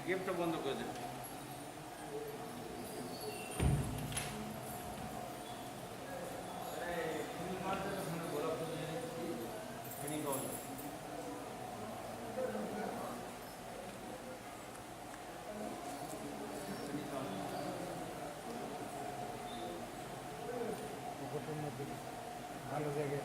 গেমটা বন্ধ করে দেন। ভালো জায়গায়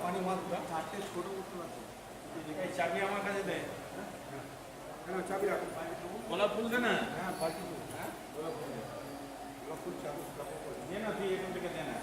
পানি মাত্রা চারটে ছোট করতে পারছে। এই চাবি আমার কাছে দেয়। হ্যাঁ চাবি রাখো। গোলাপ ফুল দে না। হ্যাঁ বালতি ফুল। হ্যাঁ গোলাপ ফুল চাবি দে না, তুই এখান থেকে দে না।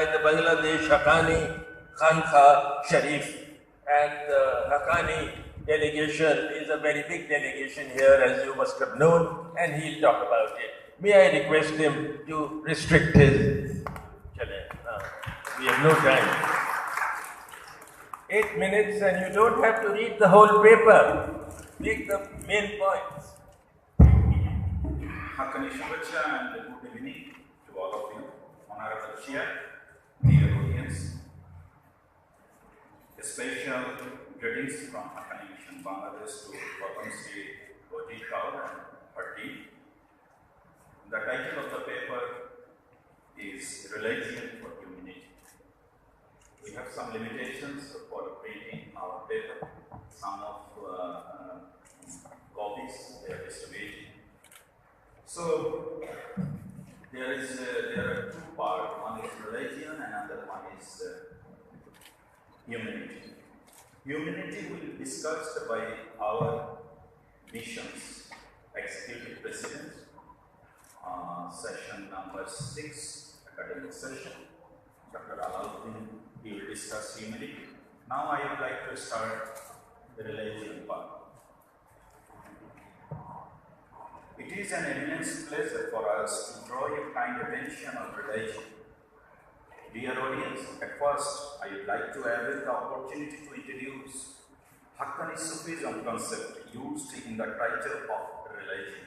the Bangladesh Haqqani Khanqa Sharif. And the Haqqani delegation is a very big delegation here, as you must have known, and he'll talk about it. May I request him to restrict his... We have no time. 8 minutes, and you don't have to read the whole paper. Make the main points. Haqqani Shuvecha and good evening to all of you. Honorable Chair, dear audience. A special greetings from Haqqani Mission Bangladesh to Pratham Sri Oti Kaur and her team. The title of the paper is Religion for Humanity. We have some limitations for printing our paper. Some of copies they are distributed. So there are two parts. One is religion, and another one is humanity. Humanity will be discussed by our missions executive president, session number 6, academic session. Dr. Alauddin, he will discuss humanity. Now I would like to start the religion part. It is an immense pleasure for us to draw your kind attention on religion. Dear audience, at first I would like to avail the opportunity to introduce Haqqani Sufism concept used in the title of religion.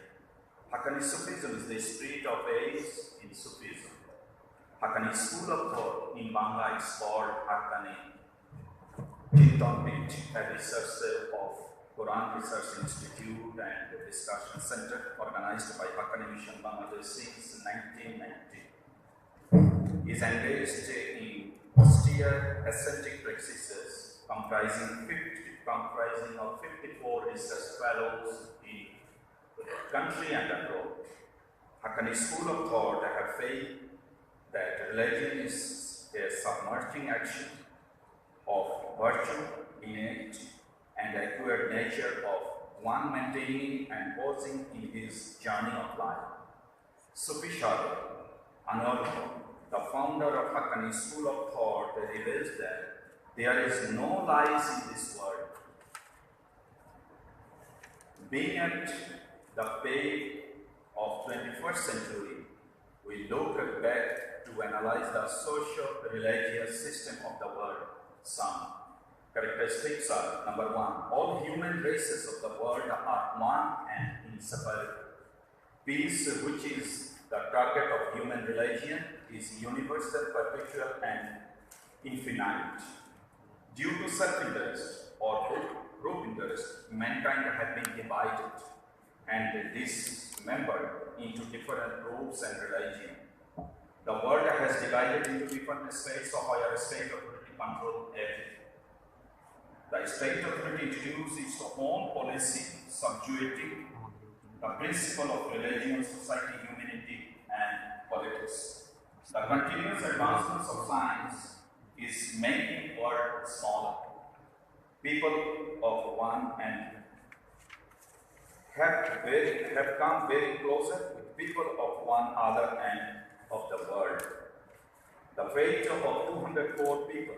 Haqqani Sufism is the spirit of age in Sufism. Haqqani school of thought in Bangla is called Haqqani Chintan, a researcher of Quran Research Institute and a Discussion Center organized by Haqqani Mission Bangladesh since 1990. He is engaged in austere ascetic practices comprising of 54 research fellows in the country and abroad. Haqqani school of thought have faith that religion is a submerging action of virtue, innate and acquired nature of one maintaining and pausing in his journey of life. Sufi Shah Anwar, the founder of Haqqani school of thought, reveals that there is no lies in this world. Being at the page of 21st century, we look back to analyze the socio-religious system of the world. Some characteristics are: number one, all human races of the world are one and inseparable. Peace, which is the target of human religion, is universal, perpetual, and infinite. Due to self-interest or group interest, mankind have been divided and dismembered into different groups and religions. The world has divided into different states of where state authority control everything. The state authority introduced its own policy, subjugating the principle of religion, society, humanity, and politics. The continuous advancements of science is making the world smaller. People of one and have come very closer with people of one other end of the world. The fate of 204 people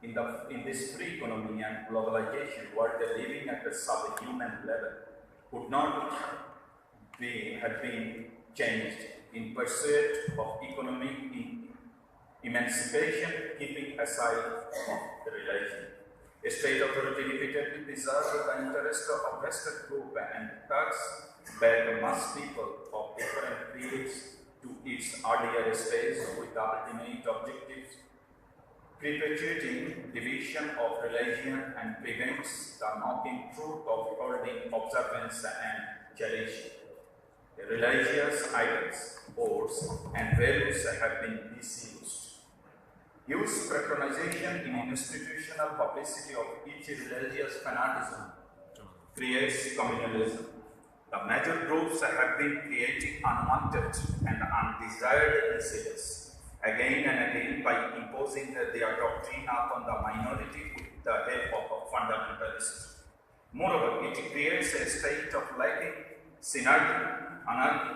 in this free economy and globalization world living at the subhuman level could not have been changed in pursuit of economic emancipation, keeping aside the religion. A state authority repeatedly preserves the interest of Western group and tugs back mass people of different creeds to its earlier stage with the ultimate objectives, perpetuating division of religion and prevents the knocking truth of holding observance and cherishing. The religious idols, codes, and values have been misused. Use patronization in institutional publicity of each religious fanaticism creates communalism. The major groups have been creating unwanted and undesired incidents again and again by imposing their doctrine upon the minority with the help of fundamentalists. Moreover, it creates a state of lacking synergy, anarchy.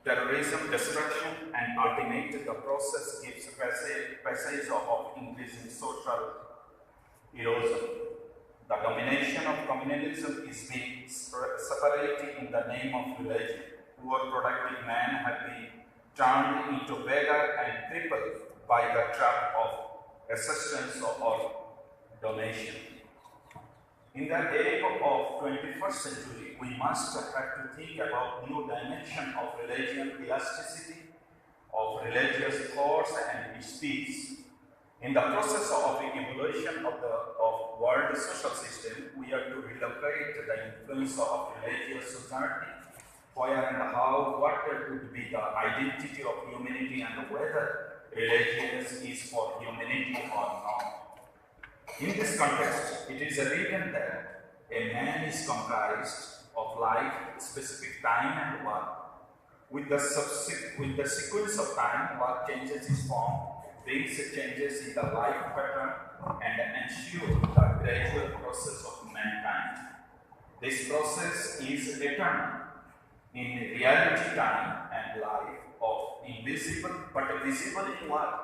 terrorism, destruction, and ultimately the process gives passage of increasing social erosion. The domination of communalism is being separated in the name of religion. Poor productive men have been turned into beggar and crippled by the trap of assistance or donation. In the age of 21st century, we must have to think about new dimension of religion, elasticity, of religious force and speech. In the process of the evolution of world social system, we are to relocate the influence of religious society, where and how, what would be the identity of humanity and whether religious is for humanity or not. In this context, it is written that a man is comprised of life, specific time and work. With the sequence of time, work changes its form, brings changes in the life pattern, and ensures the gradual process of mankind. This process is eternal. In reality, time and life of invisible but visible in work.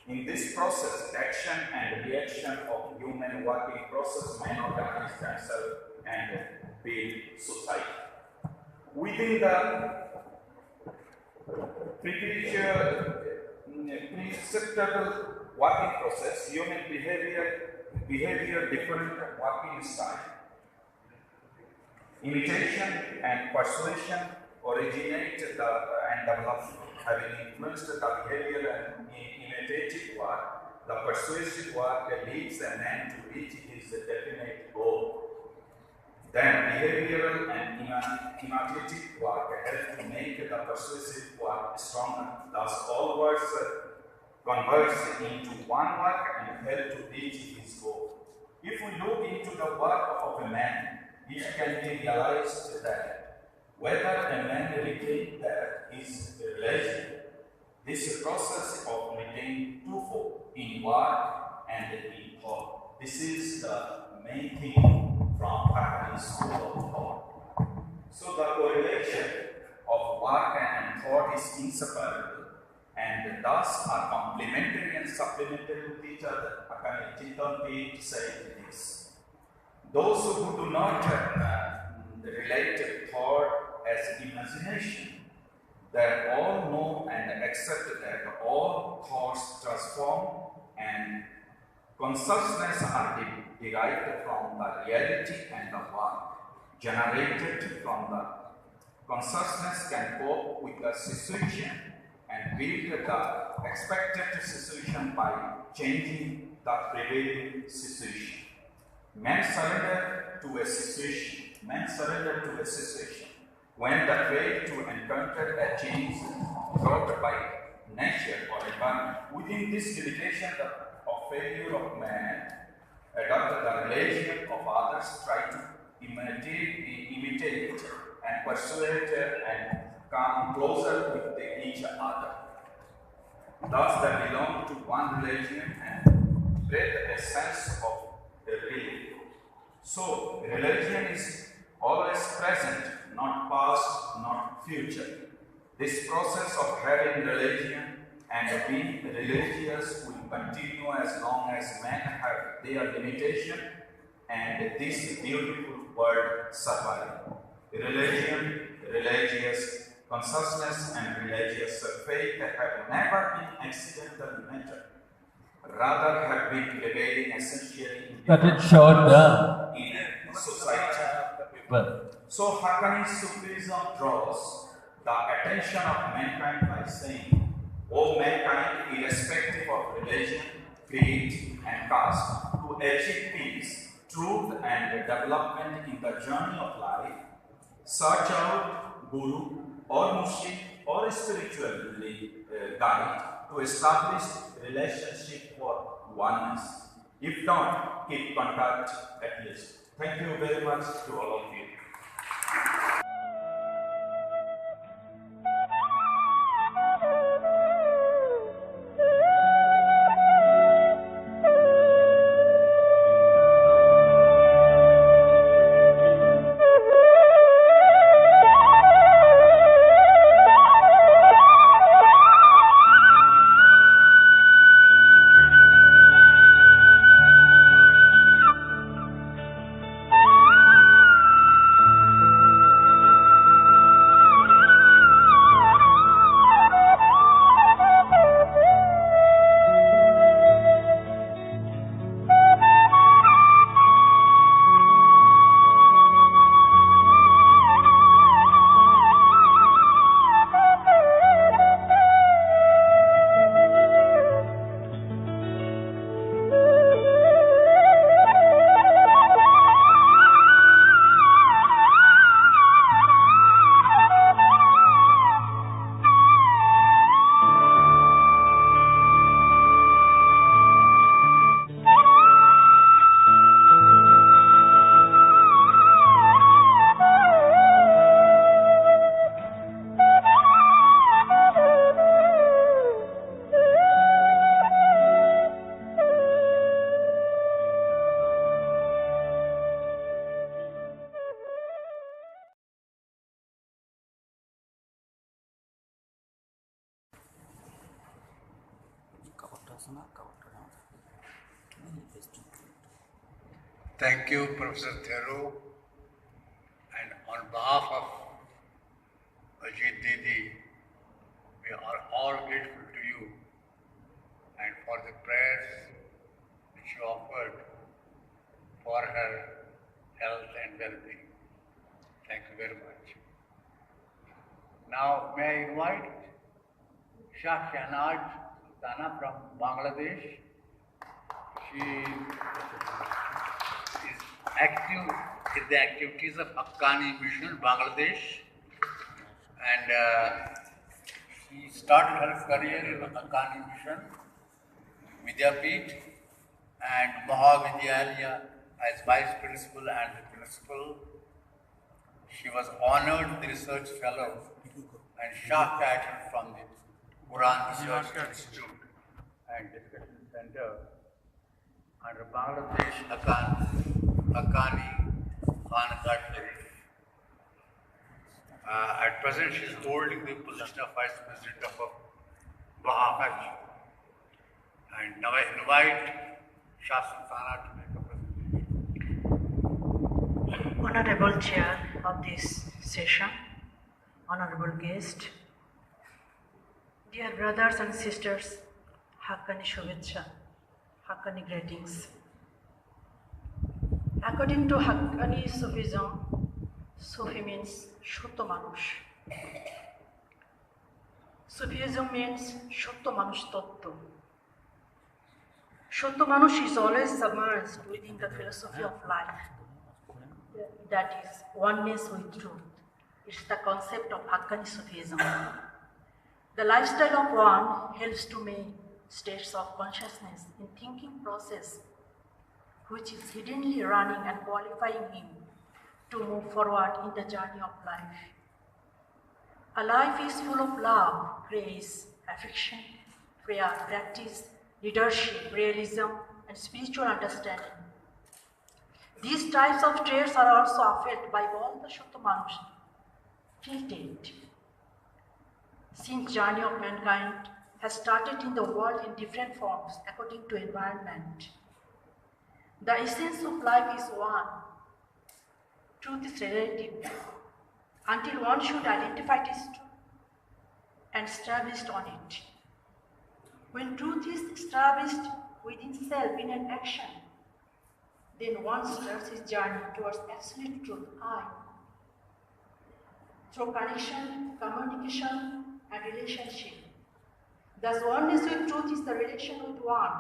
In this process, action and reaction of human working process may organize themselves and build society. Within the prescriptable working process, human behavior different working style. Imitation and persuasion originate and develop, having influenced the behavior and imitative work. The persuasive work leads a man to reach his definite goal. Then behavioral and imitative work help to make the persuasive work stronger. Thus, all works converge into one work and help to reach his goal. If we look into the work of a man, it can be realized that whether a man retains that his religion, this process of retaining twofold in work and in thought. This is the main thing from Haqqani school of thought. So the correlation of work and thought is inseparable and thus are complementary and supplementary with each other. Haqqani Chintan Pete said this. Those who do not relate thought as imagination, that all know and accept that all thoughts transform and consciousness are derived from the reality and the work generated from the consciousness can cope with the situation and build the expected situation by changing the prevailing situation. Men surrender to a situation. When the fail to encounter a change brought by nature or environment. Within this dedication of failure of man, adopt the religion of others, try to imitate and persuade and come closer with each other. Thus they belong to one religion and breathe a sense of relief. So religion is always present, not past, not future. This process of having religion and being religious will continue as long as men have their limitation and this beautiful world survive. Religion, religious consciousness and religious faith have never been accidental matter. Rather have been prevailing essentially in Cut it short down. in society. Well, So Haqqani Sufism draws the attention of mankind by saying, O mankind, irrespective of religion, creed and caste, to achieve peace, truth and development in the journey of life, search out Guru or Murshid or spiritual guide to establish relationship for oneness. If not, keep contact at least. Thank you very much to all of you. Thank you, Professor Theru. And on behalf of Ajit Didi, we are all grateful to you and for the prayers which you offered for her health and well-being. Thank you very much. Now, may I invite Shah Shahnaz Sultana from Bangladesh. She is active in the activities of Haqqani Mission, Bangladesh, and she started her career in the Haqqani Mission, Vidyapeeth, and Mahavidyalaya as vice principal and the principal. She was honored with the research fellow and Shah title from the Quran Research Institute and Discussion Center under Bangladesh Haqqani Khanqah Sharif. At present, she is holding the position of Vice President of Bahafaj. And now I invite Shah Sultana to make a presentation. Honorable Chair of this session, honorable guest, dear brothers and sisters, Haqqani Shubhechha, Haqqani greetings. According to Haqqani Sufism, Sufi means Shutto Manush. Sufism means Shutto Manush Tattva. Shutto Manush is always submerged within the philosophy of life. That is oneness with truth. It's the concept of Haqqani Sufism. The lifestyle of one helps to make states of consciousness in thinking process, which is hiddenly running and qualifying him to move forward in the journey of life. A life is full of love, grace, affection, prayer, practice, leadership, realism, and spiritual understanding. These types of traits are also felt by all the Shutto Manush till date. Since journey of mankind has started in the world in different forms according to environment. The essence of life is one. Truth is relative. Until one should identify it as true and established on it. When truth is established within self in an action, then one starts his journey towards absolute truth, I. Through connection, communication, and relationship. Thus, oneness with truth is the relation with one,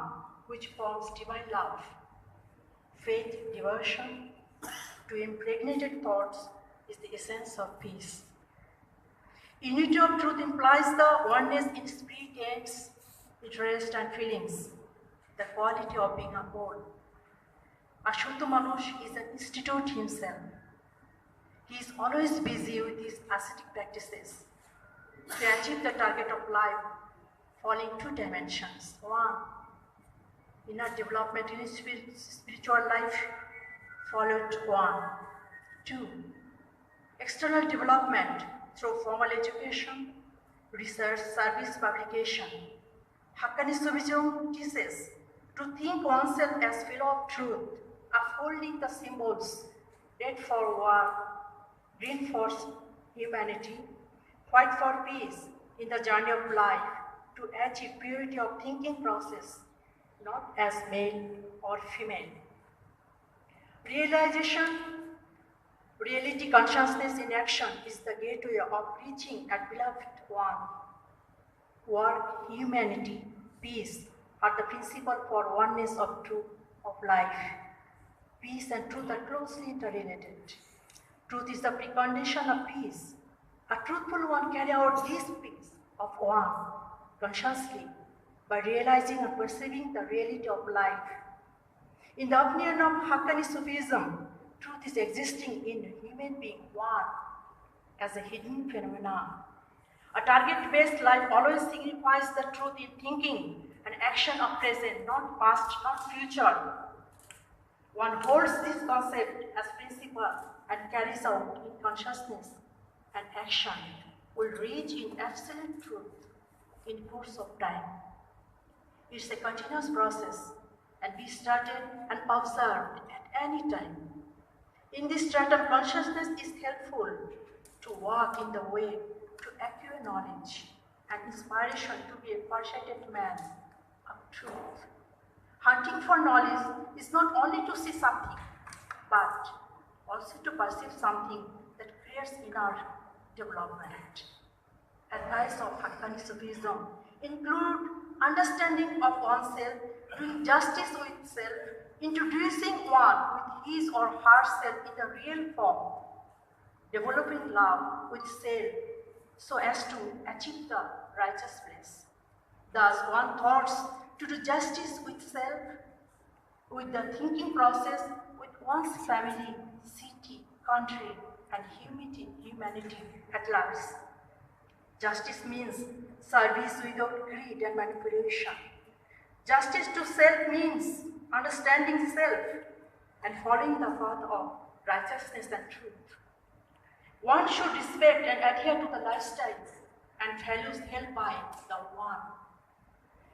which forms divine love. Faith, devotion, to impregnated thoughts is the essence of peace. Unity of truth implies the oneness in spirit, aims, interest, and feelings, the quality of being a whole. A Shutto Manush is an institute himself. He is always busy with his ascetic practices to achieve the target of life, following two dimensions. One, inner development in his spiritual life, followed one. Two, external development through formal education, research, service, publication. Haqqani Sufism teaches to think oneself as fellow of truth, upholding the symbols, red for war, green for humanity, white for peace in the journey of life, to achieve purity of thinking process, not as male or female. Realization, reality consciousness in action is the gateway of reaching at beloved one. Work, humanity, peace are the principle for oneness of truth of life. Peace and truth are closely interrelated. Truth is the precondition of peace. A truthful one carries out this peace of one consciously by realizing and perceiving the reality of life. In the opinion of Haqqani Sufism, truth is existing in human being one as a hidden phenomenon. A target-based life always signifies the truth in thinking and action of present, not past, not future. One holds this concept as principle and carries out in consciousness and action will reach in absolute truth in course of time. It's a continuous process and be started and observed at any time. In this stratum, consciousness is helpful to walk in the way to acquire knowledge and inspiration to be a foresighted man of truth. Hunting for knowledge is not only to see something, but also to perceive something that creates inner development. Advice of Haqqani Sufism include understanding of oneself, doing justice with self, introducing one with his or herself in the real form, developing love with self so as to achieve the righteous place. Thus, one thoughts to do justice with self, with the thinking process, with one's family, city, country, and humanity at large. Justice means service without greed and manipulation. Justice to self means understanding self and following the path of righteousness and truth. One should respect and adhere to the lifestyles and values held by the one.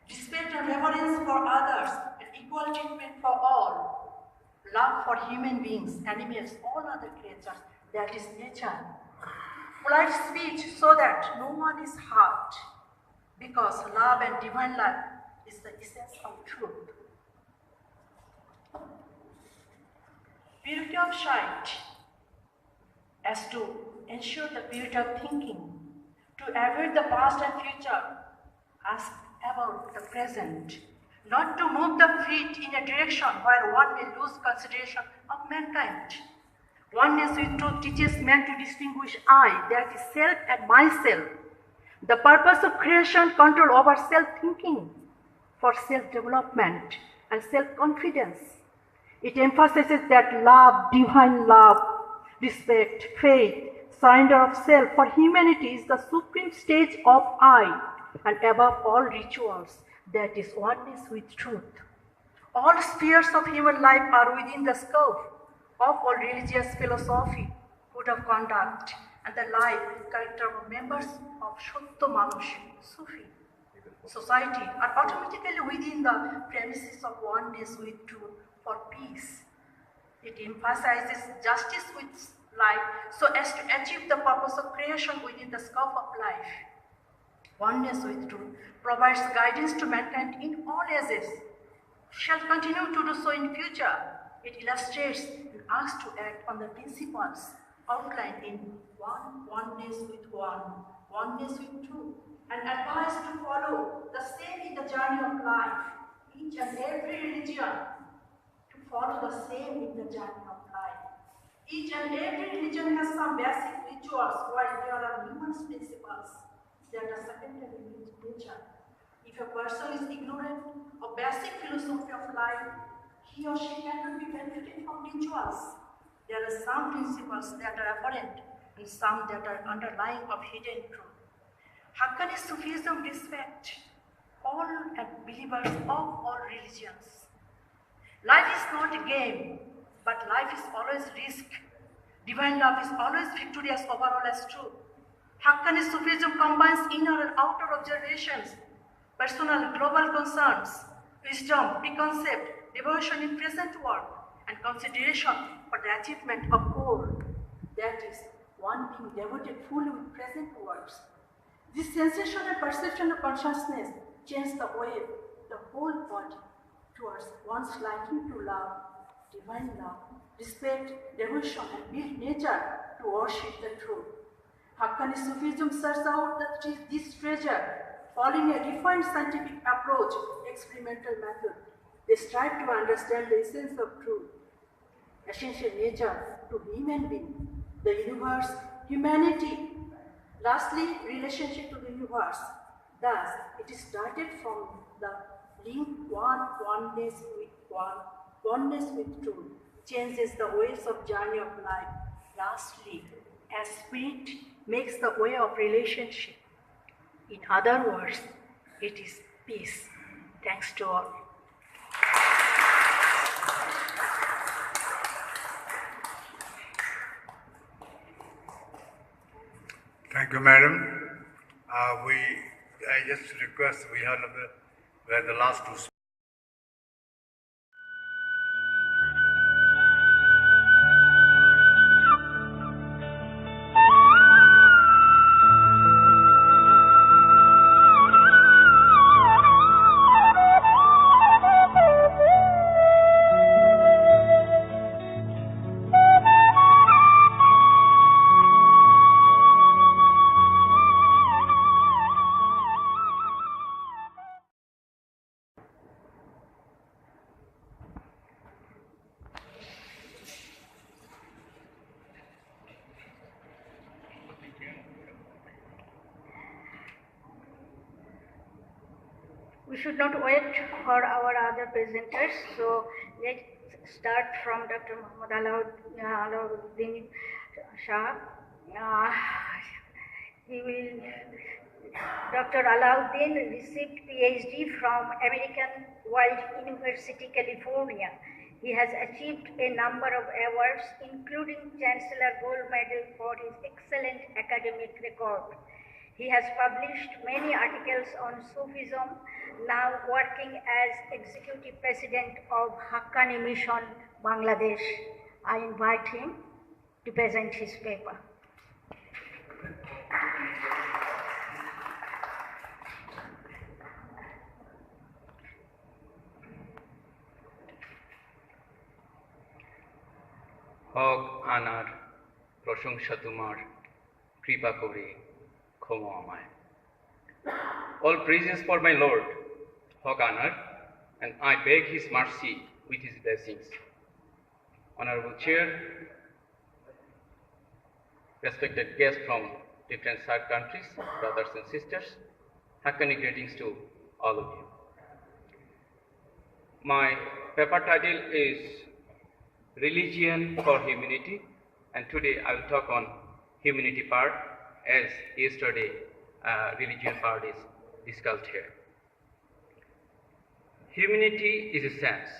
Respect and reverence for others and equal treatment for all. Love for human beings, animals, all other creatures, that is nature. Polite speech so that no one is hurt, because love and divine love is the essence of truth. Purity of sight, as to ensure the purity of thinking, to avoid the past and future, ask about the present, not to move the feet in a direction where one may lose consideration of mankind. Oneness with truth teaches man to distinguish I, that is self, and myself. The purpose of creation, control over self-thinking, for self-development and self-confidence. It emphasizes that love, divine love, respect, faith, surrender of self for humanity is the supreme stage of I, and above all rituals, that is oneness with truth. All spheres of human life are within the scope of all religious philosophy, code of conduct, and the life character of members of Shatto Manush, Sufi society are automatically within the premises of oneness with truth for peace. It emphasizes justice with life so as to achieve the purpose of creation within the scope of life. Oneness with truth provides guidance to mankind in all ages, shall continue to do so in future. It illustrates and asks to act on the principles outlined in oneness with one, oneness with truth, and advise to follow the same in the journey of life. Each and every religion to follow the same in the journey of life. Each and every religion has some basic rituals, while there are numerous principles that are secondary in nature. If a person is ignorant of basic philosophy of life, he or she cannot be benefited from rituals. There are some principles that are apparent and some that are underlying of hidden truth. Haqqani Sufism respects all believers of all religions. Life is not a game, but life is always risk. Divine love is always victorious over all as truth. Haqqani Sufism combines inner and outer observations, personal global concerns, wisdom, preconcept, devotion in present work, and consideration for the achievement of goal. That is, one being devoted fully with present works. This sensation and perception of consciousness change the way, the whole body, towards one's liking to love, divine love, respect, devotion, and build nature to worship the truth. Haqqani Sufism searches out this treasure, following a refined scientific approach, experimental method. They strive to understand the essence of truth, essential nature to human being, the universe, humanity. Lastly, relationship to the universe. Thus, it is started from the link oneness with truth, changes the ways of journey of life. Lastly, as spirit makes the way of relationship. In other words, it is peace. Thanks to all. Thank you, madam. I just request we have were the last to speak. We should not wait for our other presenters, so let's start from Dr. Muhammad Alauddin Shah. Dr. Alauddin received PhD from American World University, California. He has achieved a number of awards, including Chancellor Gold Medal for his excellent academic record. He has published many articles on Sufism, now working as Executive President of Haqqani Mission, Bangladesh. I invite him to present his paper. হক আনার প্রশংসা তোমার কৃপা করে ক্ষমা আমায়। All praises for my Lord, hog honor, and I beg his mercy with his blessings. Honorable Chair, respected guests from different side countries, brothers and sisters, Haqqani greetings to all of you. My paper title is Religion for Humanity, and today I will talk on humanity part, as yesterday religion part is discussed here. Humanity is a sense.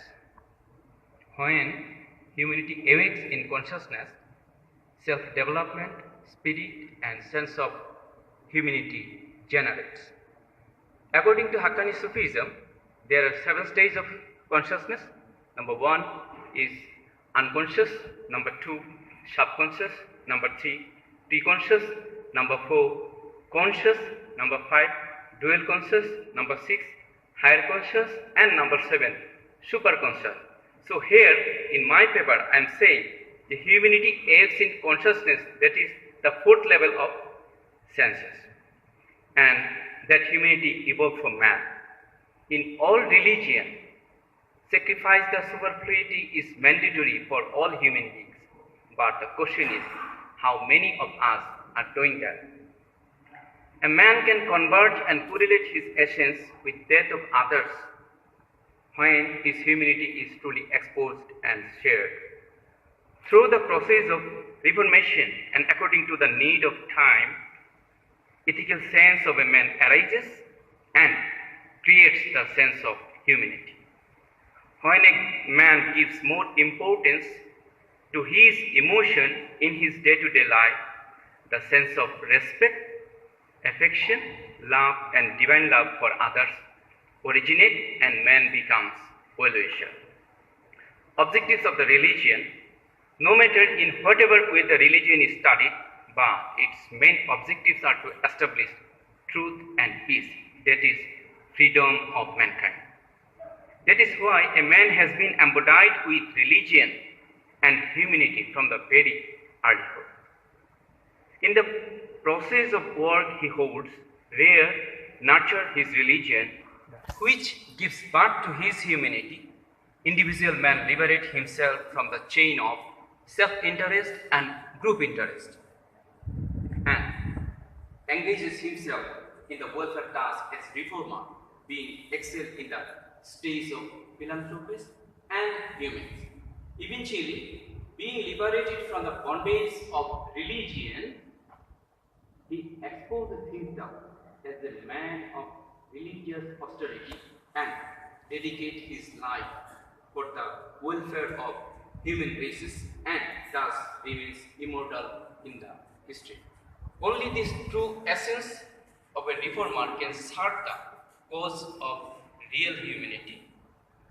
When humanity awakes in consciousness, self-development, spirit and sense of humanity generates. According to Haqqani Sufism, there are 7 stages of consciousness. Number 1 is unconscious, number 2 subconscious, number 3 preconscious, number 4 conscious, number 5 dual conscious, number 6 higher conscious, and number 7 superconscious. So here in my paper I am saying the humanity awakes in consciousness, that is the 4th level of senses, and that humanity evolved from man. In all religion, sacrifice the superfluity is mandatory for all human beings, but the question is how many of us are doing that. A man can converge and correlate his essence with that of others when his humanity is truly exposed and shared. Through the process of reformation and according to the need of time, ethical sense of a man arises and creates the sense of humanity. When a man gives more importance to his emotion in his day-to-day life, the sense of respect, affection, love and divine love for others originate and man becomes well-wisher. Objectives of the religion, no matter in whatever way the religion is studied, but its main objectives are to establish truth and peace, that is freedom of mankind. That is why a man has been embodied with religion and humanity from the very earlyhood. In the process of work he holds, rear, nurture his religion, which gives birth to his humanity, individual man liberate himself from the chain of self-interest and group interest, and engages himself in the welfare task as reformer, being excelled in the stage of philanthropist and humans. Eventually, being liberated from the bondage of religion, he exposes himself as a man of religious austerity and dedicate his life for the welfare of human races, and thus remains immortal in the history. Only this true essence of a reformer can serve the cause of real humanity.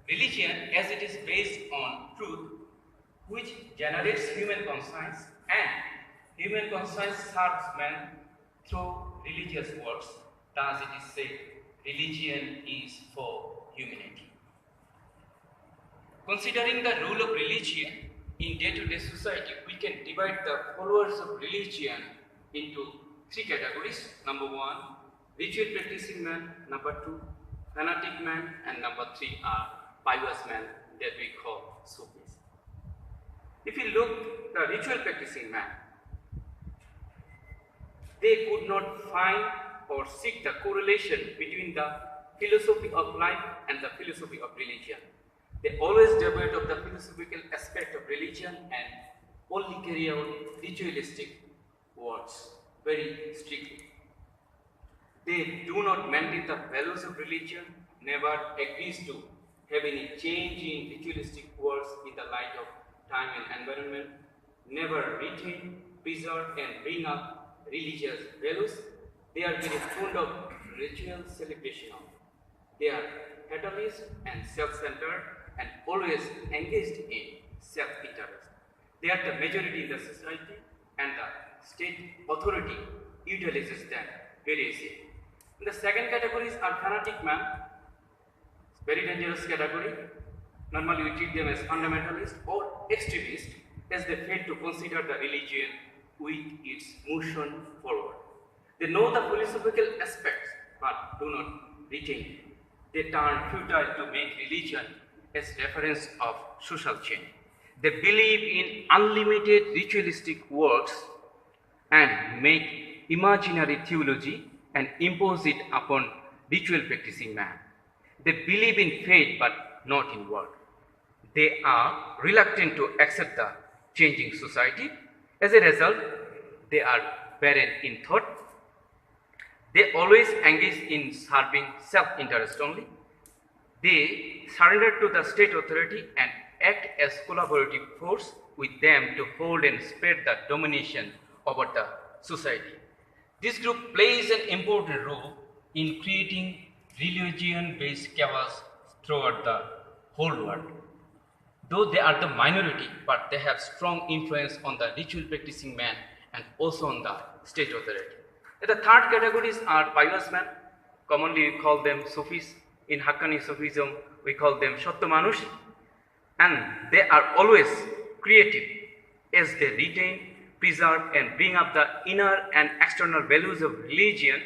Religion, as it is based on truth, which generates human conscience, and human conscience serves man through religious works. Thus it is said, religion is for humanity. Considering the role of religion in day-to-day society, we can divide the followers of religion into three categories. Number one, ritual practicing man. Number two, fanatic man. And number three are pious man that we call Sufis. If you look the ritual practicing man, they could not find or seek the correlation between the philosophy of life and the philosophy of religion. They always debate of the philosophical aspect of religion and only carry out ritualistic works very strictly. They do not maintain the values of religion, never agrees to have any change in ritualistic works in the light of time and environment, never retain, preserve and bring up religious values. They are very fond of ritual celebration. They are fatalist and self-centered and always engaged in self-interest. They are the majority in the society and the state authority utilizes them very easily. The second categories are fanatic man, very dangerous category. Normally we treat them as fundamentalist or extremist as they fail to consider the religion with its motion forward. They know the philosophical aspects but do not retain it. They turn futile to make religion as reference of social change. They believe in unlimited ritualistic works and make imaginary theology and impose it upon ritual practicing man. They believe in faith but not in word. They are reluctant to accept the changing society. As a result, they are barren in thought. They always engage in serving self-interest only. They surrender to the state authority and act as collaborative force with them to hold and spread the domination over the society. This group plays an important role in creating religion-based chaos throughout the whole world. Though they are the minority, but they have strong influence on the ritual practicing man and also on the state authority. The third categories are pious men. Commonly we call them Sufis. In Haqqani Sufism, we call them Shatta Manush. And they are always creative as they retain, preserve and bring up the inner and external values of religion,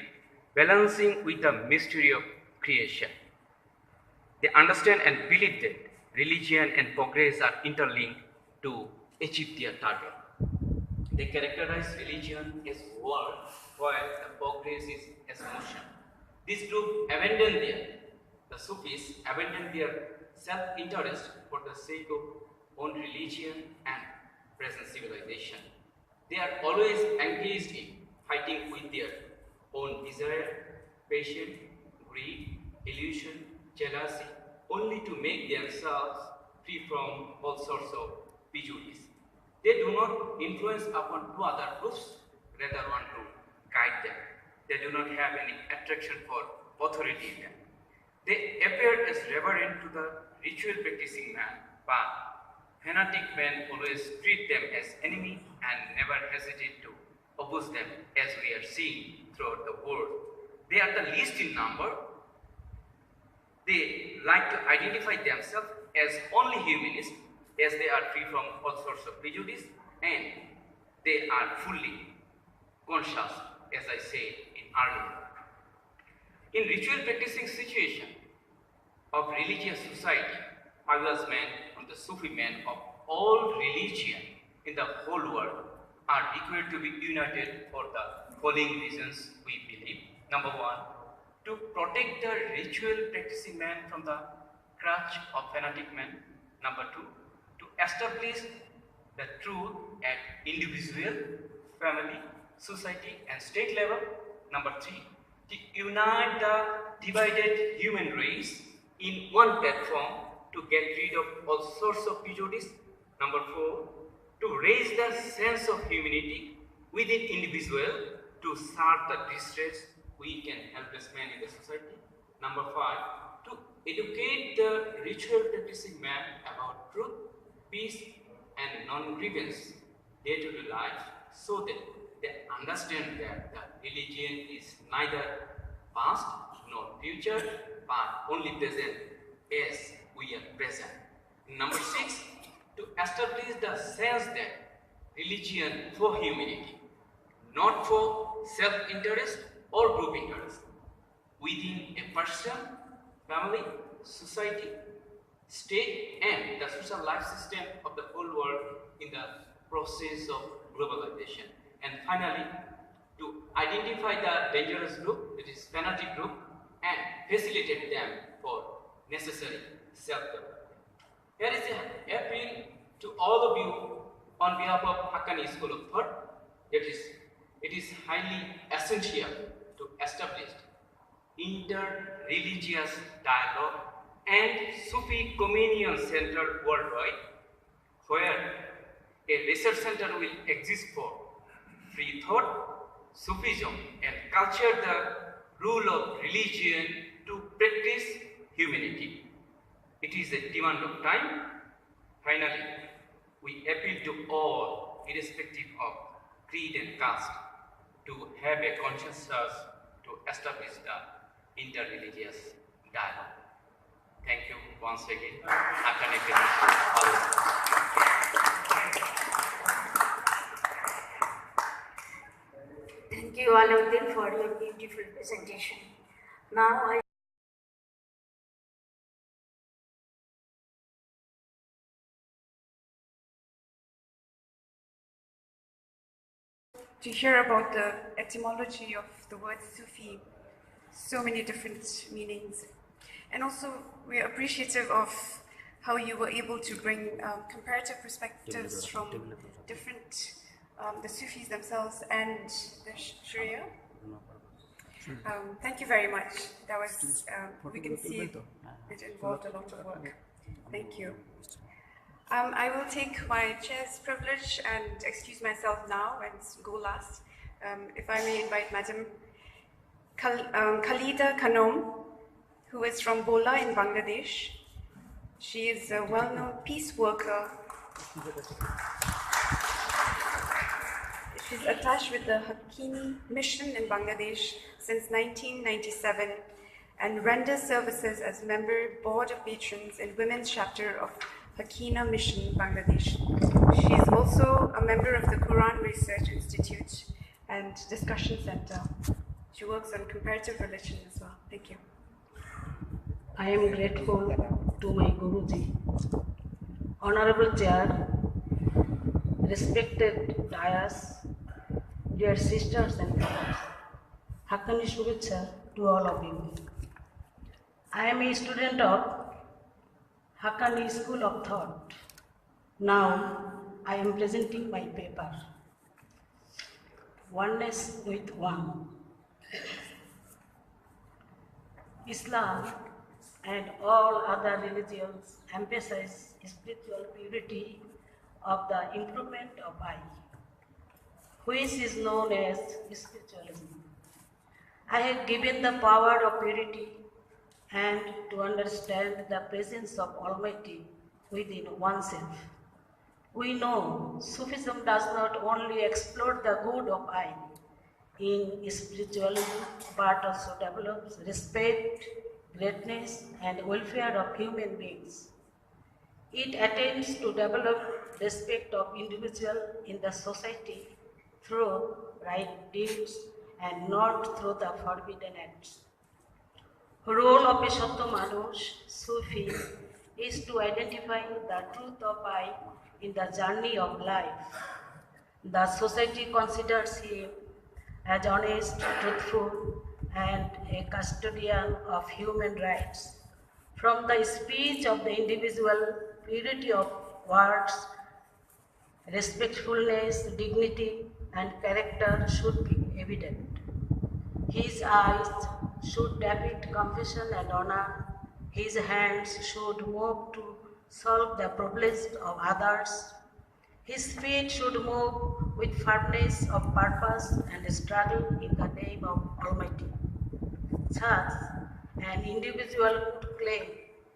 balancing with the mystery of creation. They understand and believe that religion and progress are interlinked to achieve their target. They characterize religion as work, while the progress is as motion. This group the Sufis abandon their self-interest for the sake of own religion and present civilization. They are always engaged in fighting with their own desire, passion, greed, illusion, jealousy, only to make themselves free from all sorts of prejudice. They do not influence upon two other groups, rather want to guide them. They do not have any attraction for authority in them. They appear as reverent to the ritual practicing man, but fanatic men always treat them as enemy and never hesitate to oppose them, as we are seeing throughout the world. They are the least in number. They like to identify themselves as only humanists, as they are free from all sorts of prejudice, and they are fully conscious, as I said in earlier. In ritual practicing situation of religious society, pious men and the Sufi men of all religion in the whole world are required to be united for the following reasons we believe. Number one, to protect the ritual practicing man from the clutch of fanatic men. Number two, to establish the truth at individual, family, society and state level. Number three, to unite the divided human race in one platform to get rid of all sorts of prejudice. Number four, to raise the sense of humanity within individual to serve the distressed, weak and helpless men in the society. Number five, to educate the ritual practicing man about truth, peace, and non-grievance day-to-day life so that they understand that the religion is neither past nor future but only present as we are present. Number 6, to establish the sense that religion for humanity, not for self-interest or group interest, within a person, family, society, state, and the social life system of the whole world in the process of globalization. And finally, to identify the dangerous group, that is fanatic group, and facilitate them for necessary self-development. Here is an appeal to all of you on behalf of Haqqani School of Thought. It is highly essential to establish inter-religious dialogue and Sufi communion center worldwide, where a research center will exist for free thought, Sufism, and culture the rule of religion to practice humanity. It is a demand of time. Finally, we appeal to all, irrespective of creed and caste, to have a conscience to establish the inter-religious dialogue. Thank you once again. Haqqani Thank you, Alauddin, for your beautiful presentation. Now I to hear about the etymology of the word Sufi, so many different meanings. And also, we are appreciative of how you were able to bring comparative perspectives from different, the Sufis themselves and the Sharia. Thank you very much. That was, we can see it involved a lot of work. Thank you. I will take my chair's privilege and excuse myself now and go last. If I may invite Madam Khalida Khanom, who is from Bola in Bangladesh. She is a well-known peace worker. She's attached with the Haqqani mission in Bangladesh since 1997 and renders services as member board of patrons in women's chapter of Haqqani Mission, Bangladesh. She is also a member of the Quran Research Institute and Discussion Center. She works on comparative religion as well. Thank you. I am grateful to my Guruji, Honorable Chair, respected dais, dear sisters and brothers. Haqqani Shubhecha to all of you. I am a student of Haqqani School of Thought. Now I am presenting my paper, Oneness with One. Islam and all other religions emphasize spiritual purity of the improvement of I, which is known as spiritualism. I have given the power of purity and to understand the presence of Almighty within oneself. We know Sufism does not only explore the good of I in spiritualism, but also develops respect, greatness, and welfare of human beings. It attempts to develop respect of individual in the society through right deeds and not through the forbidden acts. Role of a Shatto Manush, Sufi, is to identify the truth of I in the journey of life. The society considers him as honest, truthful, and a custodian of human rights. From the speech of the individual, purity of words, respectfulness, dignity, and character should be evident. His eyes should depict compassion and honor. His hands should move to solve the problems of others. His feet should move with firmness of purpose and struggle in the name of Almighty. Thus, an individual could claim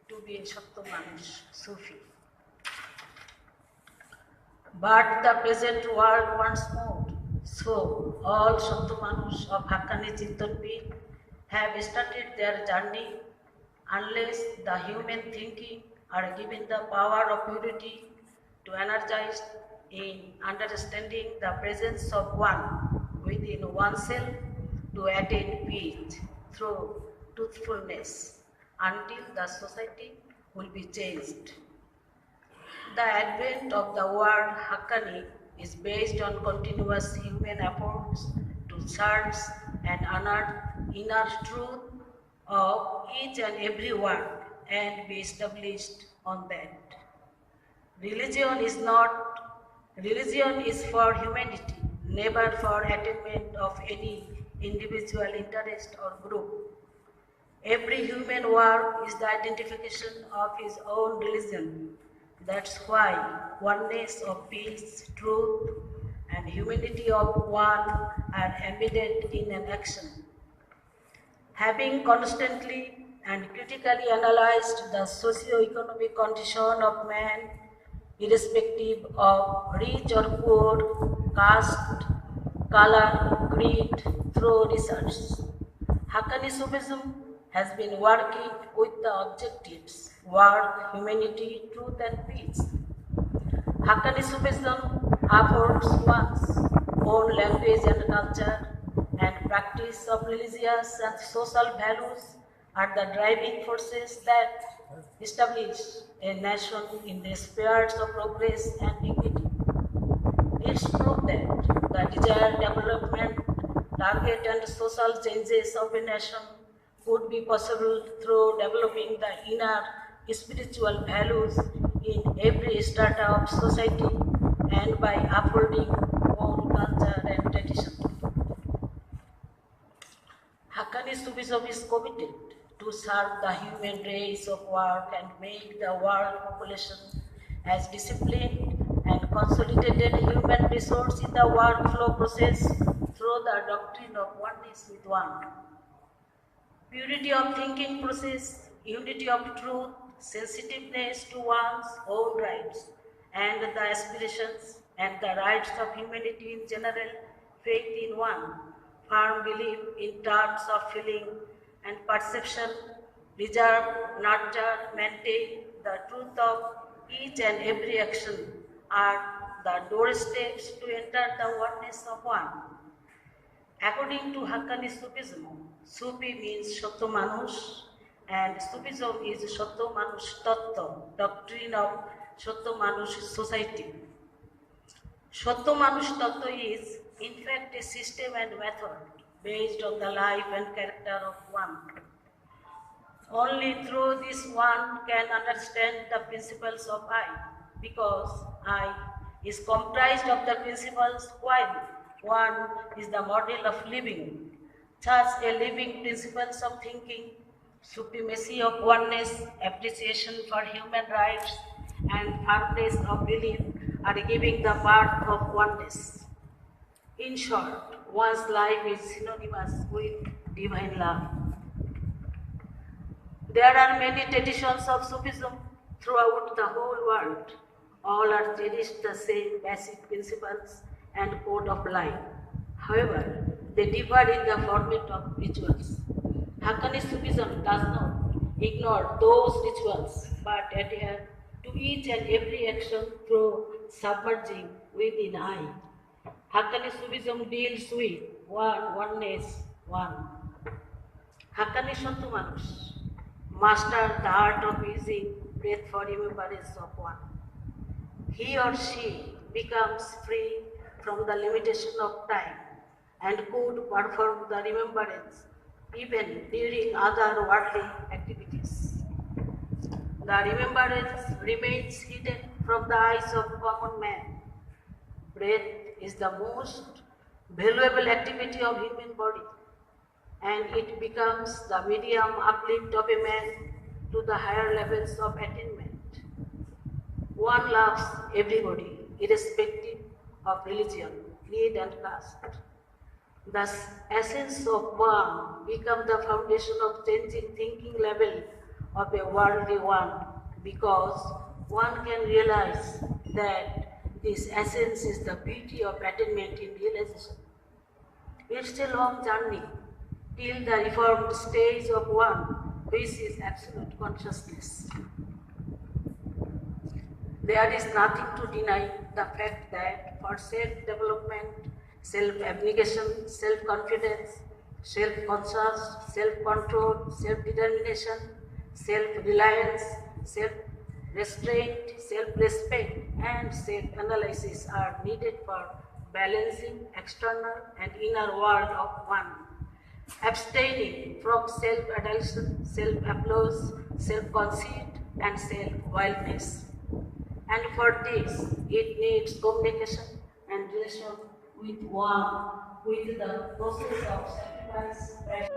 to be a Satto Manush, Sufi. But the present world wants more. So all Satto Manush of Haqqani Chintan Peeth have started their journey unless the human thinking are given the power of purity to energize in understanding the presence of one within oneself to attain peace through truthfulness until the society will be changed. The advent of the word Haqqani is based on continuous human efforts to search and unearth inner truth of each and every one and be established on that. Religion is for humanity, never for attainment of any individual interest or group. Every human work is the identification of his own religion. That's why oneness of peace, truth, and humanity of one are embedded in an action. Having constantly and critically analyzed the socio-economic condition of man, irrespective of rich or poor, caste, color, creed, through research, Haqqani Sufism has been working with the objectives work, humanity, truth, and peace. Haqqani Sufism affords one's own language and culture, and practice of religious and social values are the driving forces that establish a nation in the spheres of progress and dignity. It's proof that the desired development, target, and social changes of a nation could be possible through developing the inner spiritual values in every strata of society and by upholding own culture and tradition. Haqqani Sufism is committed to serve the human race of work and make the world population as disciplined and consolidated human resource in the workflow process through the doctrine of oneness with one. Purity of thinking process, unity of truth, sensitiveness to one's own rights and the aspirations and the rights of humanity in general, faith in one, firm belief in terms of feeling and perception, reserve, nurture, maintain the truth of each and every action are the doorsteps to enter the oneness of one. According to Haqqani Sufism, Sufi means Satto Manush and Sufism is Satto Manush Tattva, doctrine of Satto Manush society. Satto Manush Tattva is in fact a system and method based on the life and character of one. Only through this one can understand the principles of I, because I is comprised of the principles while one is the model of living. Thus, a living principles of thinking, supremacy of oneness, appreciation for human rights, and firmness of belief are giving the birth of oneness. In short, one's life is synonymous with divine love. There are many traditions of Sufism throughout the whole world. All are cherished the same basic principles and code of life. However, they differ in the format of rituals. Haqqani Sufism does not ignore those rituals but adhere to each and every action through submerging within I. Haqqani Sufism deals with oneness, one. Haqqani Satto Manush master the art of using breath for remembrance of one. He or she becomes free from the limitation of time and could perform the remembrance even during other worldly activities. The remembrance remains hidden from the eyes of common man. Breath is the most valuable activity of human body, and it becomes the medium uplift of a man to the higher levels of attainment. One loves everybody, irrespective of religion, creed, and caste. The essence of one become the foundation of changing thinking level of a worldly one, because one can realize that this essence is the beauty of attainment in realization. It's a long journey till the reformed stage of one, which is absolute consciousness. There is nothing to deny the fact that for self-development, self-abnegation, self-confidence, self-conscious, self-control, self-determination, self-reliance, self-restraint, self-respect, and self-analysis are needed for balancing external and inner world of one, abstaining from self-adulation, self-applause, self-conceit, and self-wildness. And for this, it needs communication and relation with one, with the process of sacrifice.